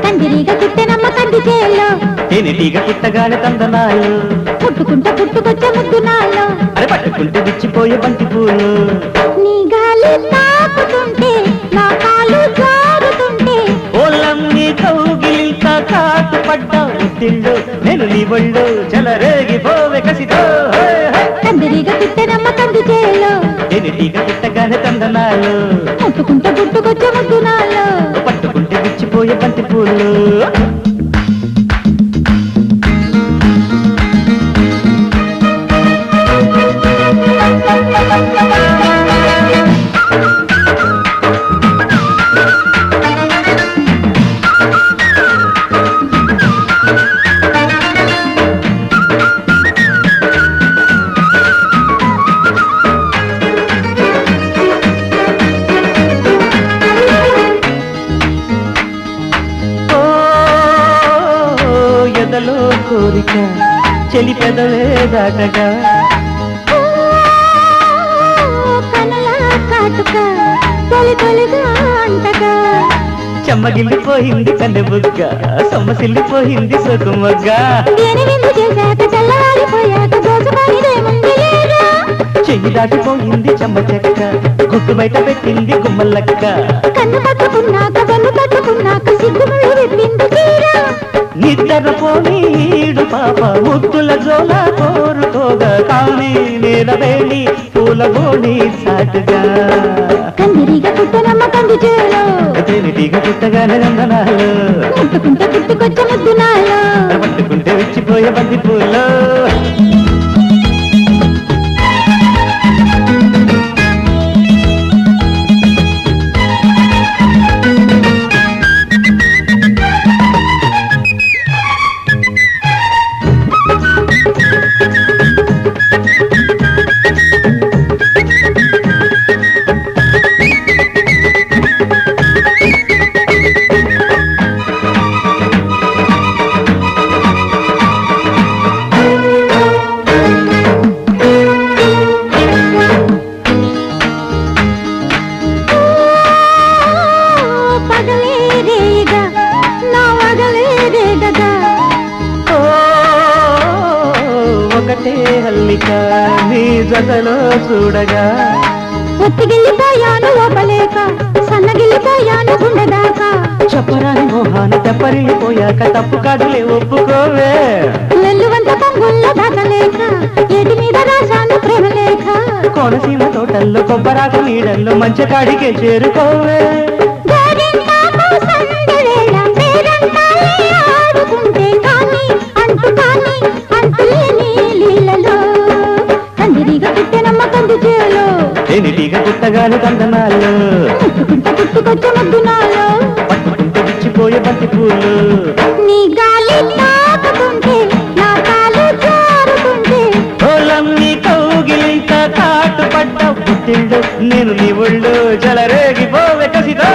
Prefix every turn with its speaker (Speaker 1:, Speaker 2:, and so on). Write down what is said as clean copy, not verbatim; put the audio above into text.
Speaker 1: కందిరీగ కుట్టెనమ్మ కంది చేలో
Speaker 2: తేనెటీగ పుట్టగానే తందనాలు
Speaker 1: పుట్టుకుంట పుట్టుకొచ్చే ముద్దునాల్లో
Speaker 2: అరే పట్టుకుంటే విచ్చిపోయే బంతి పూలు
Speaker 1: నీ గాలి తాకుతుంటే నా కాలు జారుతుంటే
Speaker 2: ఓలమ్మి కౌగిలింత కాటు పడ్డా ఉద్దిళ్ళు నేను నీ ఒళ్ళు చెలరేగిపోవే కసితో
Speaker 1: కందిరీగ కుట్టెనమ్మ కంది చేలో
Speaker 2: తేనెటీగ పుట్టగానే తందనాలు
Speaker 1: పుట్టుకుంట పుట్టుకొచ్చే ముద్దునాల్లో
Speaker 2: పట్టుకుంటే విచ్చిపోయే బంతి పూలు ఎదలో కోరిక చెలి పెదవే దాటగా
Speaker 1: కనలా కాటుక తొలి తొలిగా అంటగా
Speaker 2: చెమ్మగిల్లిపోయింది కన్నెబుగ్గ సొమ్మసిల్లిపోయింది సొకుమొగ్గ
Speaker 1: దేని విందు చేశాక చల్లవారిపోయాక దోచుకోనిదేముంది లేదా
Speaker 2: చెయ్యి దాటిపోయింది చెమ్మ చెక్క గుట్టు బయట పెట్టింది గుమ్మలక్క
Speaker 1: కన్ను పట్టుకున్నాక కన్ను కట్టుకున్నాక సిగ్గుముళ్ళు విప్పింది తీరా
Speaker 2: నిద్రపోని ఈడు పాప ముద్దుల జోల కోరుకోగా కానీ నేలవేణి పూల బోణి సాటుగా
Speaker 1: కందిరీగ పుట్టనమ్మ కంది చేలో
Speaker 2: తేనెటీగ పుట్టగానే నందనాలు
Speaker 1: ముట్టుకుంటే పుట్టుకొచ్చే ముద్దునాలో
Speaker 2: పట్టుకుంటే విచ్చిపోయే బంతి పూలు
Speaker 1: పగలే రేగా నా వగలే రేగగా
Speaker 2: ఒకటే హల్లిక నీ జతలో చూడగా
Speaker 1: ఒత్తిగిల్లిపోయాను లోపలేక సన్నగిల్లిపోయాను గుండెదాకా
Speaker 2: చెప్పరాని మోహాన్ని తెప్పరిల్లిపోయాక తప్పు కాదులే ఒప్పుకోవే
Speaker 1: వెల్లువంత పొంగుల్లో దాచలేక ఏటి మీద రాశాను ప్రేమ లేఖ
Speaker 2: కోనసీమ తోటల్లో కొబ్బరాకు నీడల్లో మంచి కాడికే చేరుకోవే
Speaker 1: గోరింటాకు సందెవేళ పేరంటాలే ఆడుకుంటే కానీ అంతులేని లీలలో కందిరీగ పుట్టెనమ్మ కంది చేలో
Speaker 2: తేనెటీగ పుట్టగానే తందనాలు
Speaker 1: ముట్టుకుంట పుట్టుకొచ్చే ముద్దునాలో
Speaker 2: పట్టుకుంటే విచ్చిపోయే బంతి పూలు
Speaker 1: నీ గాలి తాకుతుంటే నా కాలు జారుతుంటే
Speaker 2: ఓలమ్మి కౌగిలింత కాటు పడ్డ పుట్టిళ్ళు నేను నీ ఒళ్ళు జలరేగిపోవే కసితో